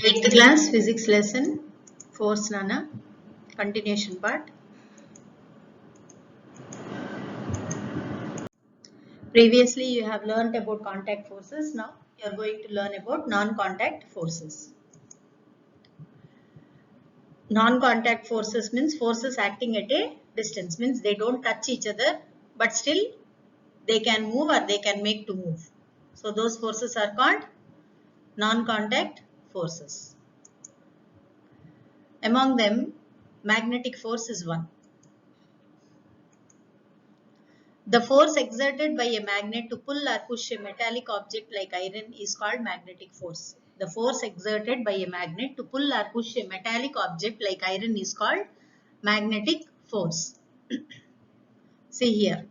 8th class physics lesson, force Nana, continuation part. Previously you have learnt about contact forces, now you are going to learn about non-contact forces. Non-contact forces means forces acting at a distance, means they don't touch each other but still they can move or they can make to move. So those forces are called non-contact forces. Among them, magnetic force is one. The force exerted by a magnet to pull or push a metallic object like iron is called magnetic force. The force exerted by a magnet to pull or push a metallic object like iron is called magnetic force. See here.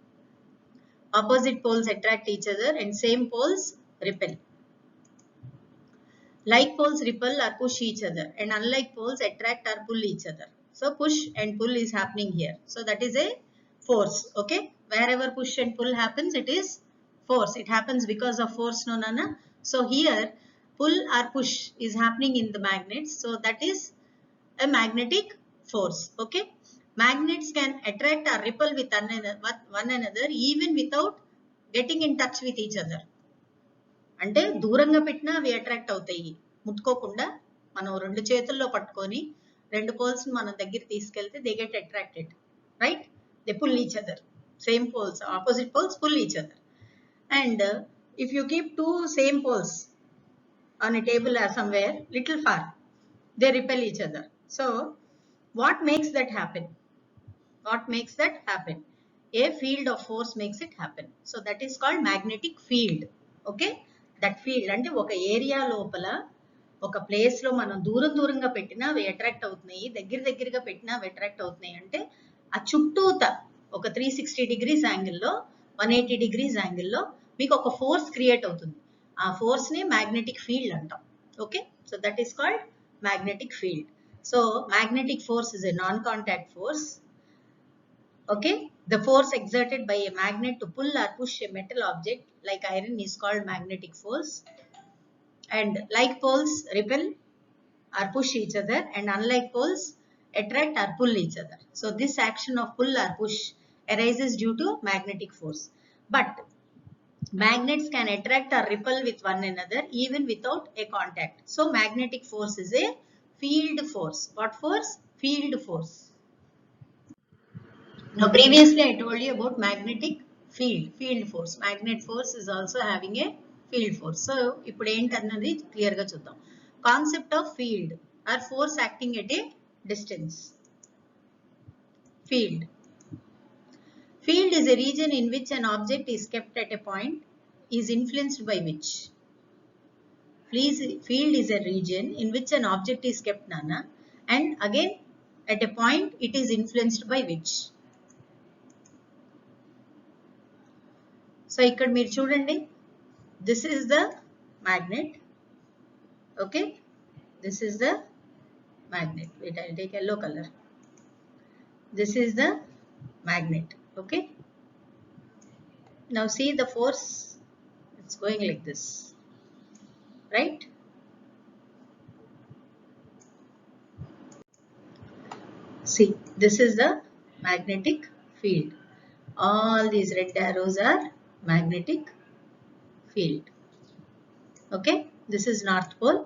Opposite poles attract each other and same poles repel. Like poles repel or push each other and unlike poles attract or pull each other. So push and pull is happening here. So that is a force. Okay. Wherever push and pull happens, it is force. It happens because of force, no Nana. So here pull or push is happening in the magnets. So that is a magnetic force. Okay. Magnets can attract or repel with one another even without getting in touch with each other. అంటే దూరంగా పెట్టినా అవి attract అవుతాయి ముట్టుకోకుండా మనం రెండు చేతుల్లో పట్టుకొని రెండు పోల్స్ మనం దగ్గర తీసుకెళ్తే they get attracted right they pull each other same poles opposite poles pull each other and if you keep two same poles on a table or somewhere little far they repel each other so what makes that happen a field of force makes it happen so that is called magnetic field okay that field అంటే ఒక area లోపల ఒక place లో మనం దూరంగా పెట్టినా అవి attract అవుతున్నాయి దగ్గరగా పెట్టినా అవి అట్రాక్ట్ అవుతున్నాయి అంటే ఆ చుట్టూత ఒక 360 డిగ్రీస్ యాంగిల్లో 180 డిగ్రీస్ యాంగిల్లో మీకు ఒక ఫోర్స్ క్రియేట్ అవుతుంది ఆ ఫోర్స్ ని మ్యాగ్నెటిక్ ఫీల్డ్ అంటాం okay so that is called magnetic field so magnetic force is a non contact force okay the force exerted by a magnet to pull or push a metal object like iron is called magnetic force and like poles repel or push each other and unlike poles attract or pull each other so this action of pull or push arises due to magnetic force but magnets can attract or repel with one another even without a contact so magnetic force is a field force what force field force. Now previously I told you about magnetic field force. Magnet force is also having a field force. So ఇప్పుడు ఏంటన్నది clear గా చూద్దాం. Concept of field or force acting at a distance. Field. Field is a region in which an object is kept at a point is influenced by which. Field is a region in which an object is kept Nana and again at a point it is influenced by which. So ఇక్కడ మీరు చూడండి this is the magnet okay this is the magnet wait I take yellow color this is the magnet okay now see the force it's going like this right see this is the magnetic field all these red arrows are magnetic field okay this is north pole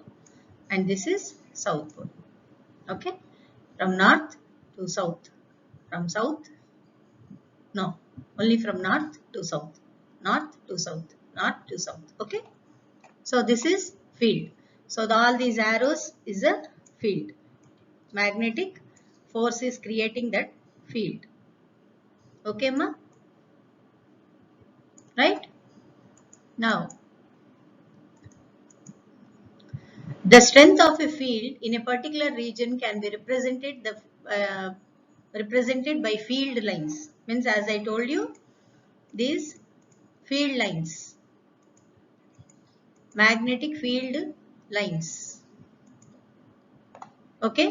and this is south pole okay from north to south from south no only from north to south north to south north to south okay so this is field so all these arrows is a field magnetic force is creating that field okay ma right now the strength of a field in a particular region can be represented by field lines means as I told you these field lines magnetic field lines okay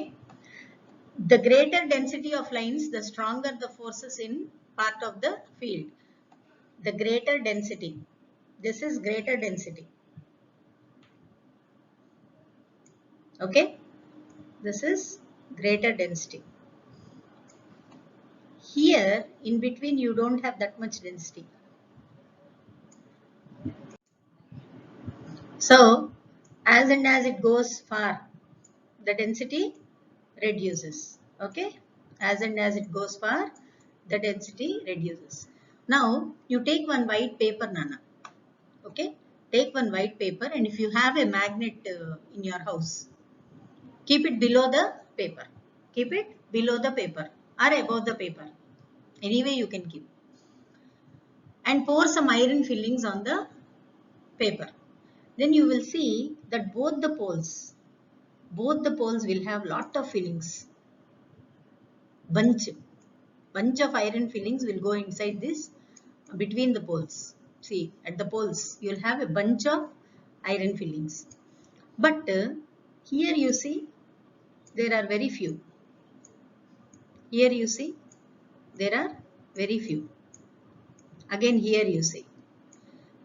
the greater density of lines the stronger the forces in part of the field the greater density this is greater density Okay, this is greater density. Here in between you don't have that much density. So as and as it goes far, the density reduces. Okay, as and as it goes far, the density reduces. Now you take one white paper, Nana. Okay, take one white paper, and if you have a magnet in your house, keep it below the paper. Keep it below the paper or above the paper. Anyway you can keep. And pour some iron fillings on the paper. Then you will see that both the poles will have lot of fillings. Bunch of iron fillings will go inside this between the poles. See, at the poles you will have a bunch of iron fillings. But here you see there are very few. Here you see there are very few. Again here you see.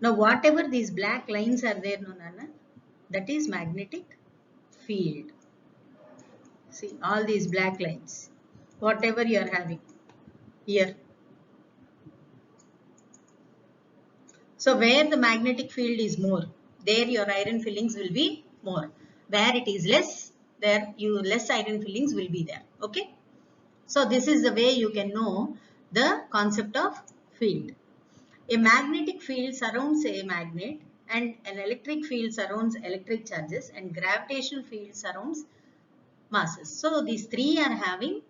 Now whatever these black lines are there, no Nana, that is magnetic field. See all these black lines, whatever you are having here. So where the magnetic field is more, there your iron fillings will be more. Where it is less, there less iron fillings will be there. Okay. So this is the way you can know the concept of field. A magnetic field surrounds a magnet, and an electric field surrounds electric charges, and gravitational field surrounds masses. So these three are having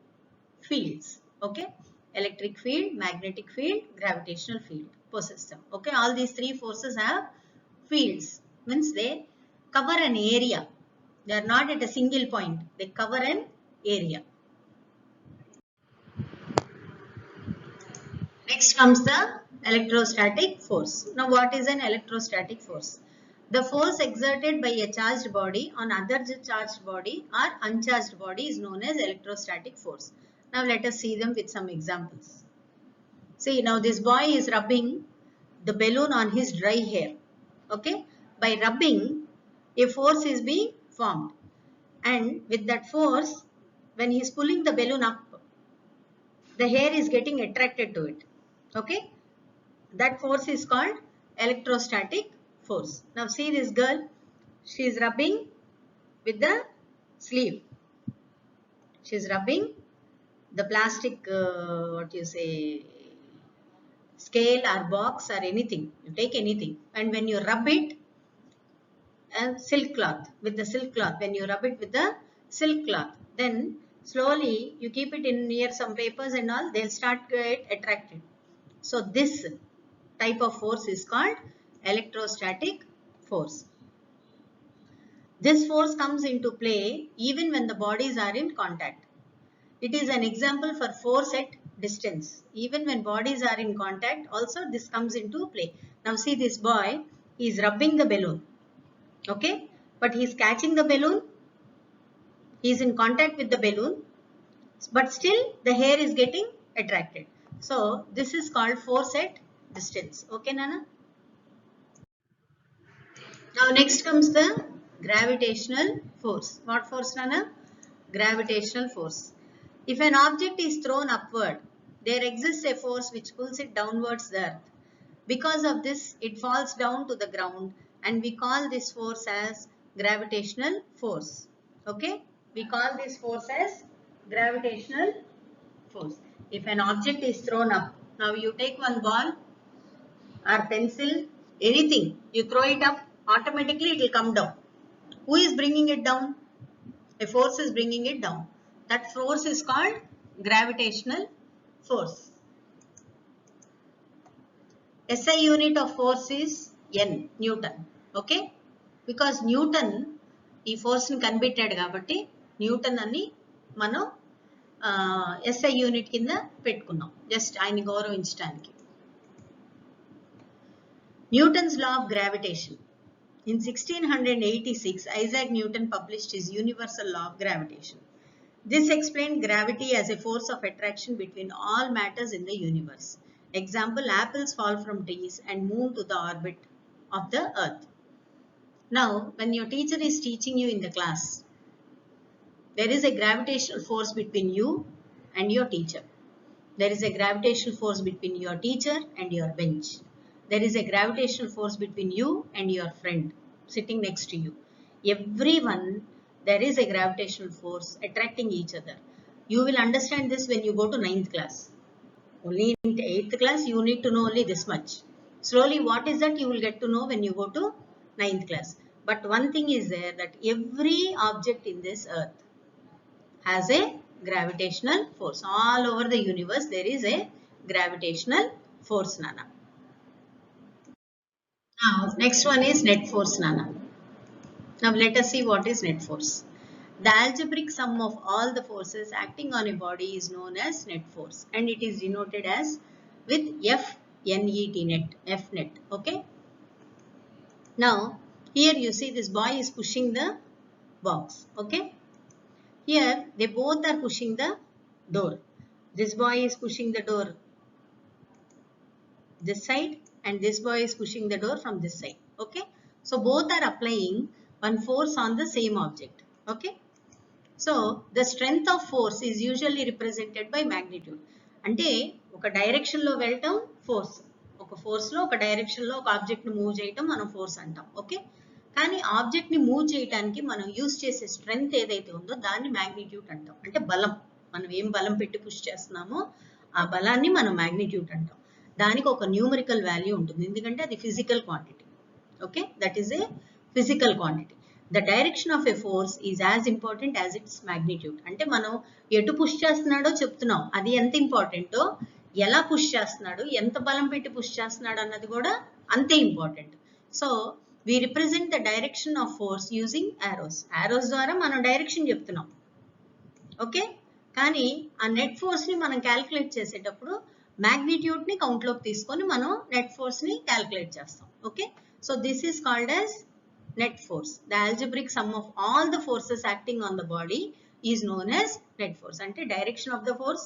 fields. Okay, electric field, magnetic field, gravitational field per system. Okay, all these three forces have fields, means they cover an area. They are not at a single point, they cover an area. Next comes the electrostatic force. Now what is an electrostatic force? The force exerted by a charged body on other charged body or uncharged body is known as electrostatic force. Now let us see them with some examples. See, now this boy is rubbing the balloon on his dry hair. Okay, by rubbing, a force is being formed, and with that force, when he is pulling the balloon up, the hair is getting attracted to it. Okay, that force is called electrostatic force. Now see this girl, she is rubbing with the sleeve. She is rubbing the plastic, what you say, scale or box or anything. You take anything, and when you rub it, silk cloth, with the silk cloth, when you rub it with the silk cloth, then slowly you keep it in near some papers and all, they'll start get attracted. So this type of force is called electrostatic force. This force comes into play even when the bodies are in contact. It is an example for force at distance. Even when bodies are in contact, also this comes into play. Now see this boy, he is rubbing the balloon. Okay, but he is catching the balloon. He is in contact with the balloon, but still the hair is getting attracted. So this is called force at distance. Okay, Nana? Now next comes the gravitational force. What force, Nana? Gravitational force. If an object is thrown upward, there exists a force which pulls it downwards the earth. Because of this, it falls down to the ground, and we call this force as gravitational force. Okay? We call this force as gravitational force. If an object is thrown up, now you take one ball or pencil, anything, you throw it up, automatically it will come down. Who is bringing it down? A force is bringing it down. That force is called gravitational force. SI unit of force is N, Newton. Okay? Because Newton ఈ force ని కనిపెట్టాడు కాబట్టి Newton అని మనం SI unit కింద పెట్టుకున్నాం, just ఆయన్ని గౌరవించడానికి. Newton's law of gravitation. In 1686, Isaac Newton published his universal law of gravitation. This explained gravity as a force of attraction between all matters in the universe. Example, apples fall from trees and move to the orbit of the earth. Now, when your teacher is teaching you in the class, There is a gravitational force between you and your teacher. There is a gravitational force between your teacher and your bench. There is a gravitational force between you and your friend sitting next to you. Everyone, there is a gravitational force attracting each other. You will understand this when you go to 9th class. Only in 8th class you need to know only this much. Slowly what is that you will get to know when you go to 9th class. But one thing is there, that every object in this earth has a gravitational force. All over the universe there is a gravitational force, Nana. Now next one is net force, Nana. Now let us see what is net force. The algebraic sum of all the forces acting on a body is known as net force, and it is denoted as with F-net, net, F net. Okay. Now here you see this boy is pushing the box. Okay. Here they both are pushing the door. This boy is pushing the door this side and this boy is pushing the door from this side. Okay. So both are applying one force on the same object. Okay. So the strength of force is usually represented by magnitude. అంటే ఒక direction లో వెళ్ళటం force, ఒక force లో ఒక direction లో ఒక object ని మూవ్ చేయటం మనం ఫోర్స్ అంటాం. ఓకే. కానీ ఆబ్జెక్ట్ ని మూవ్ చేయడానికి మనం యూజ్ చేసే స్ట్రెంగ్త్ ఏదైతే ఉందో దాన్ని మ్యాగ్నిట్యూడ్ అంటాం. అంటే బలం, మనం ఏం బలం పెట్టి పుష్ చేస్తున్నామో ఆ బలాన్ని మనం మ్యాగ్నిట్యూడ్ అంటాం. దానికి ఒక న్యూమరికల్ వాల్యూ ఉంటుంది, ఎందుకంటే అది physical quantity. Okay, that is a physical quantity. The direction of a force is as important as its magnitude. అంటే మనం ఎటు పుష్ చేస్తున్నాడో చెప్తున్నాం, అది ఎంత ఇంపార్టెంటో ఎలా పుష్ చేస్తున్నాడు, ఎంత బలం పెట్టి పుష్ చేస్తున్నాడు అన్నది కూడా అంతే important. So we represent the direction of force using arrows. arrows ద్వారా మనం డైరెక్షన్ చెప్తున్నాం. ఓకే. కానీ ఆ నెట్ ఫోర్స్ ని మనం క్యాలిక్యులేట్ చేసేటప్పుడు magnitude ని కౌంట్ లోకి తీసుకొని మనం నెట్ ఫోర్స్ ని క్యాలిక్యులేట్ చేస్తాం. Okay. So this is called as net force. The algebraic sum of all the forces acting on the body is known as net force. Ante direction of the force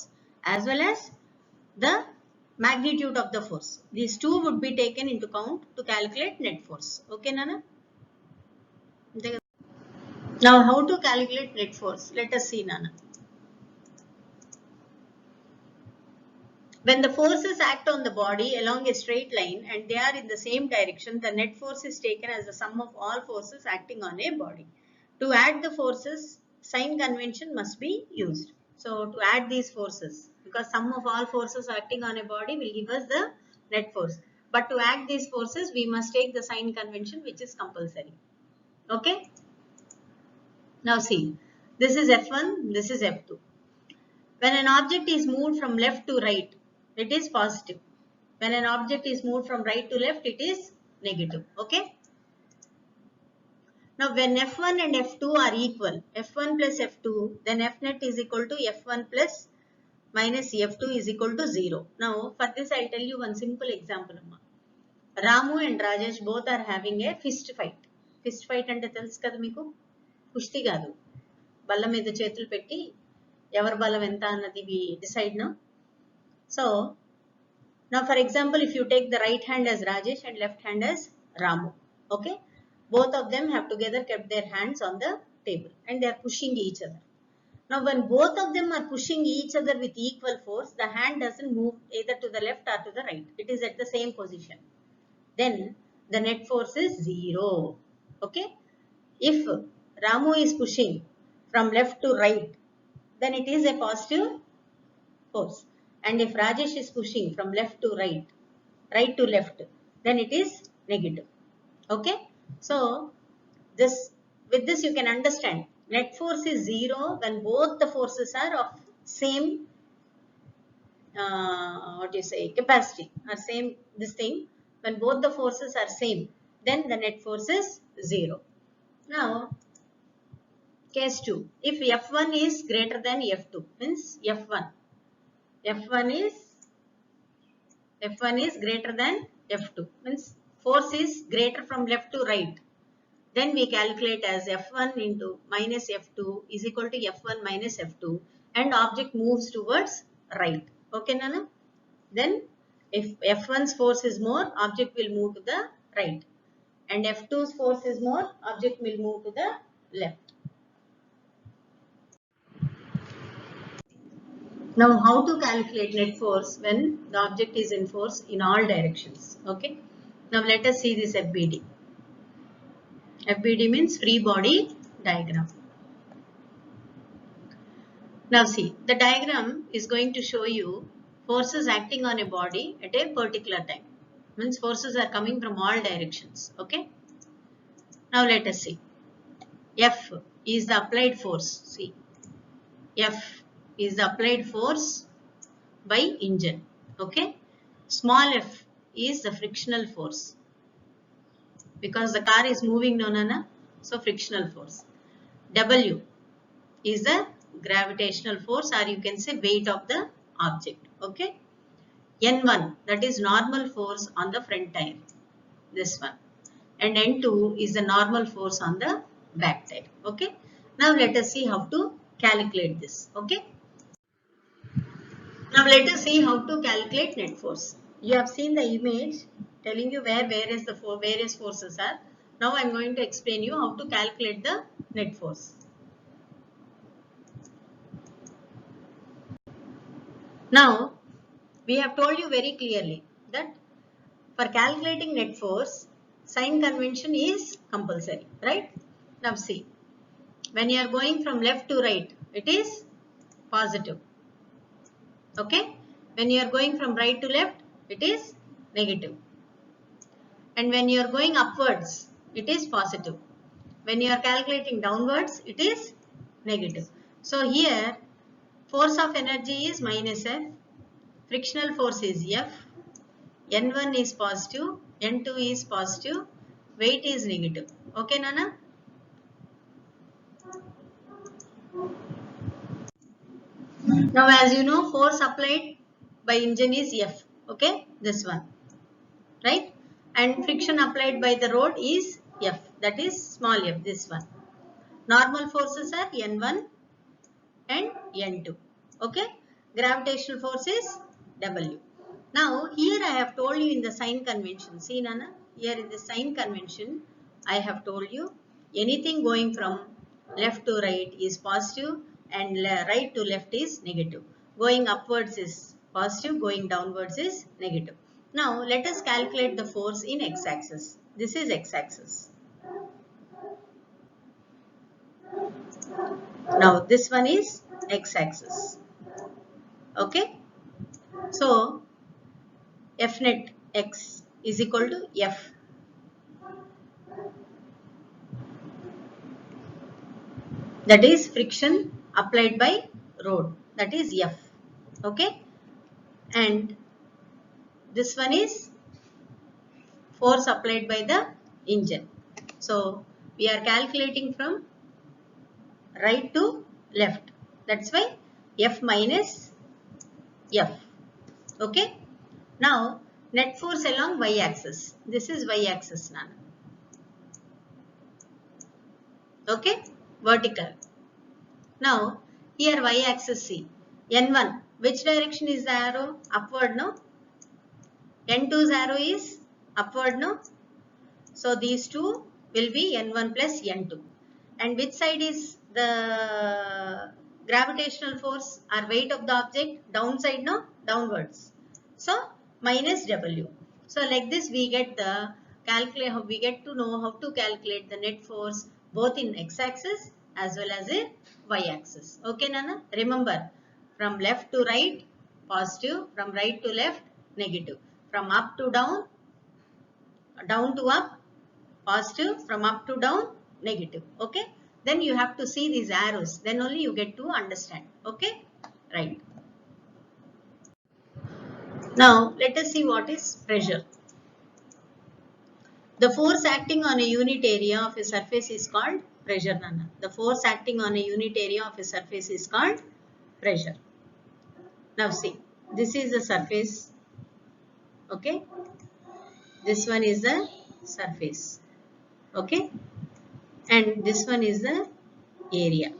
as well as the magnitude of the force. These two would be taken into count to calculate net force. Okay, Nana? Now how to calculate net force? Let us see, Nana. When the forces act on the body along a straight line and they are in the same direction, the net force is taken as the sum of all forces acting on a body. To add the forces, sign convention must be used. So to add these forces, because sum of all forces acting on a body will give us the net force. But to add these forces, we must take the sign convention, which is compulsory. Okay. Now see, this is F1, this is F2. When an object is moved from left to right, it is positive. When an object is moved from right to left, it is negative. Okay. Now when F1 and F2 are equal, F1 plus F2, then F net is equal to F1 plus minus F2 is equal to 0. Now for this I'll tell you one simple example. Ramu and Rajesh both are having a fist fight. Fist fight ante telusu kada meeku? Kushti kaadu. Balla meeda chethulu petti evaru balam enta annadi we decide now. So now for example, if you take the right hand as Rajesh and left hand as Ramu, okay, both of them have together kept their hands on the table and they are pushing each other. Now when both of them are pushing each other with equal force, the hand doesn't move either to the left or to the right. It is at the same position. Then the net force is 0. Okay. If Ramu is pushing from left to right, then it is a positive force. And if Rajesh is pushing from left to right, right to left, then it is negative. Okay. So this, with this you can understand net force is 0 when both the forces are of same what do you say, capacity or same this thing. When both the forces are same, then the net force is 0. Now case 2, if F1 is greater than F2, means F1 is greater than F2, means force is greater from left to right. Then we calculate as F1 into minus F2 is equal to F1 minus F2 and object moves towards right. Okay, Nana? Then if F1's force is more, object will move to the right. And F2's force is more, object will move to the left. Now how to calculate net force when the object is in force in all directions. Okay, now let us see this FBD. FBD means free body diagram. Now see, the diagram is going to show you forces acting on a body at a particular time. Means forces are coming from all directions. Okay, now let us see. F is the applied force. See, F is the applied force by engine. Okay, small f is the frictional force because the car is moving, no, so frictional force. W is the gravitational force, or you can say weight of the object. Okay, N1, that is normal force on the front tire, this one, and N2 is the normal force on the back tire. Okay, now let us see how to calculate this. Okay, now let us see how to calculate net force. You have seen the image telling you where various forces are. Now I am going to explain you how to calculate the net force. Now we have told you very clearly that for calculating net force, sign convention is compulsory, right? Now see, when you are going from left to right, it is positive. Okay, when you are going from right to left, it is negative. And when you are going upwards, it is positive. When you are calculating downwards, it is negative. So here, force of energy is minus F, frictional force is F, N1 is positive, N2 is positive, weight is negative. Okay, Nana? Now as you know, force applied by engine is F. Okay, this one, right? And friction applied by the road is F, that is small f, this one. Normal forces are N1 and N2. Okay, gravitational force is W. Now here I have told you in the sign convention. See, Nana, here in the sign convention, I have told you anything going from left to right is positive and right to left is negative. Going upwards is positive, going downwards is negative. Now let us calculate the force in x-axis. This is x-axis. Now this one is x-axis. Okay, so F net x is equal to F. That is friction applied by road, that is F. Okay, and this one is force applied by the engine. So we are calculating from right to left. That's why F minus F. Okay, now net force along y axis. This is y axis, Nana. Okay, vertical. Now here y axis, see, N1, which direction is the arrow? Upward, no? N2's arrow is upward, no? So these two will be N1 plus N2. And which side is the gravitational force or weight of the object? Downside, no? Downwards. So minus W. So like this we get the we get to know how to calculate the net force both in x-axis as well as in y-axis. Okay, Nana? Remember, from left to right, positive. From right to left, negative. From up to down, down to up, positive. From up to down, negative. Okay, then you have to see these arrows, then only you get to understand. Okay, right. Now let us see what is pressure. The force acting on a unit area of a surface is called pressure, Nana. The force acting on a unit area of a surface is called pressure. Now see, this is the surface. Okay, this one is the surface. Okay, and this one is the area.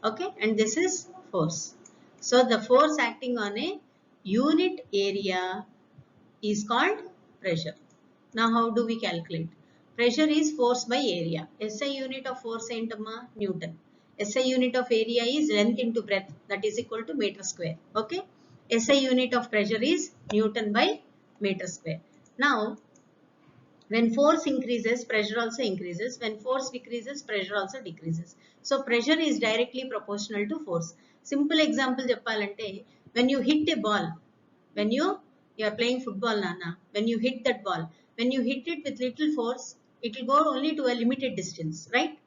Okay, and this is force. So the force acting on a unit area is called pressure. Now how do we calculate? Pressure is force by area. SI unit of force ఏంటమ్మా? Newton. SI unit of area is length into breadth, that is equal to meter square. Okay. SI unit of pressure is Newton by meter square. Now, when force increases, pressure also increases. When force decreases, pressure also decreases. So pressure is directly proportional to force. Simple example cheppalante, when you hit a ball, when you are playing football, Nana, when you hit that ball, when you hit it with little force, it will go only to a limited distance, right?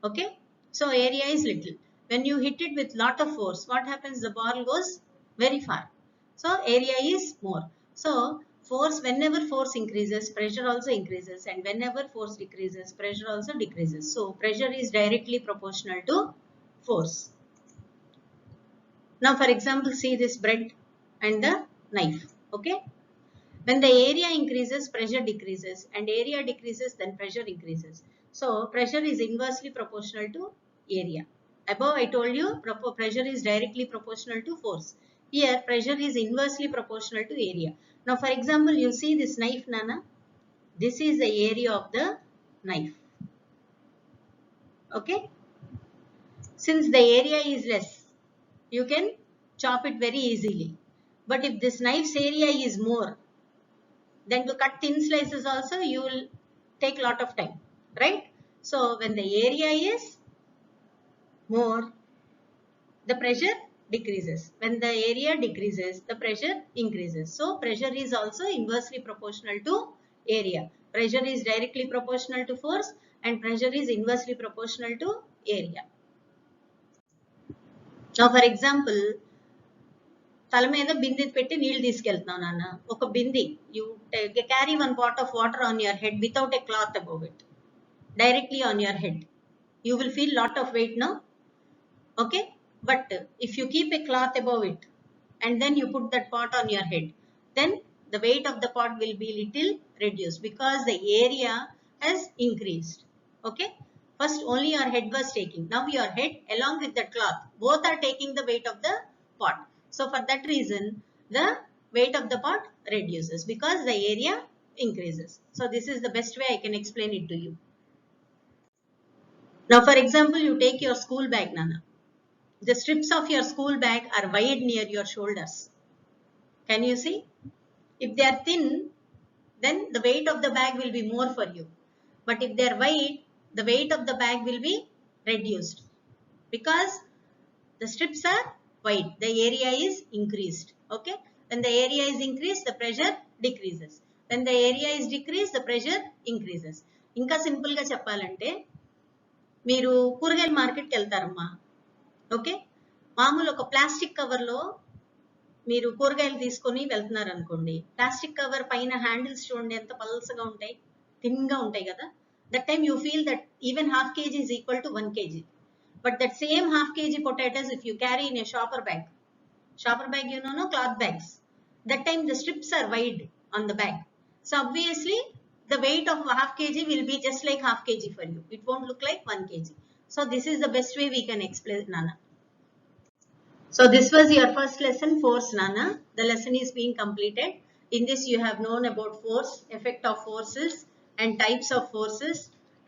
Okay. So area is little. When you hit it with lot of force, what happens? The ball goes very far. So area is more. So force, whenever force increases, pressure also increases, and whenever force decreases, pressure also decreases. So pressure is directly proportional to force. Now, for example, see this bread and the knife. Okay. When the area increases, pressure decreases, and area decreases, then pressure increases. So pressure is inversely proportional to area. Above I told you pressure is directly proportional to force. Here pressure is inversely proportional to area. Now for example, you see this knife, Nana. This is the area of the knife. Okay. Since the area is less, you can chop it very easily. But if this knife's area is more, then to cut thin slices also you will take lot of time, right? So when the area is more, the pressure decreases. When the area decreases, the pressure increases. So pressure is also inversely proportional to area. Pressure is directly proportional to force, and pressure is inversely proportional to area. Now for example, తల మీద బింది పెట్టి నీళ్ళు తీసుకెళ్తున్నావు నాన్న, ఒక బింది, you carry one pot of water on your head without a cloth above it, directly on your head. You will feel lot of weight now. Okay. But if you keep a cloth above it and then you put that pot on your head, then the weight of the pot will be little reduced because the area has increased. Okay. First only your head was taking. Now your head along with the cloth, both are taking the weight of the pot. So for that reason, the weight of the pot reduces because the area increases. So this is the best way I can explain it to you. Now for example, you take your school bag, Nana. The strips of your school bag are wide near your shoulders. Can you see? If they are thin, then the weight of the bag will be more for you. But if they are wide, the weight of the bag will be reduced because the strips are wide. The area is increased. Okay. When the area is increased, the pressure decreases. When the area is decreased, the pressure increases. Inka simple ga cheppalante, మీరు కూరగాయల మార్కెట్కి వెళ్తారమ్మా. Okay. మామూలు ఒక plastic కవర్లో మీరు కూరగాయలు తీసుకొని వెళ్తున్నారు అనుకోండి. ప్లాస్టిక్ కవర్ పైన హ్యాండిల్స్ చూడండి ఎంత పల్సగా ఉంటాయి, థిన్గా ఉంటాయి కదా. That time you feel that even half kg is equal to 1 kg. But that same half kg potatoes, if you carry in a shopper bag, you know, no, cloth bags, that time the strips are wide on the bag. So obviously the weight of half kg will be just like half kg for you. It won't look like 1 kg. So this is the best way we can explain, Nana. So this was your first lesson, force, Nana. The lesson is being completed. In this you have known about force, effect of forces and types of forces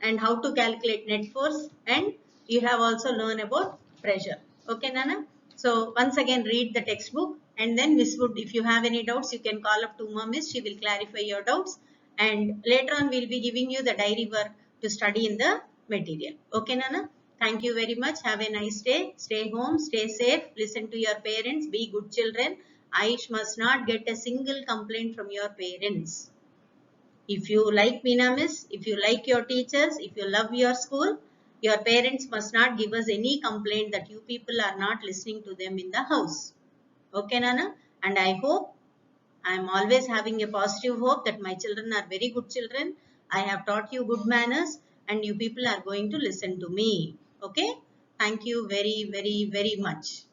and how to calculate net force, and you have also learned about pressure. Okay, Nana? So once again read the textbook, and then Miss would, if you have any doubts, you can call up to Miss. She will clarify your doubts, and later on we'll be giving you the diary work to study in the material. Okay, Nana? Thank you very much. Have a nice day. Stay home, stay safe, listen to your parents, be good children. Aish must not get a single complaint from your parents. If you like Meena Miss, if you like your teachers, if you love your school, your parents must not give us any complaint that you people are not listening to them in the house. Okay, Nana? And I hope, I am always having a positive hope that my children are very good children. I have taught you good manners and you people are going to listen to me. Okay? Thank you very, very, very much.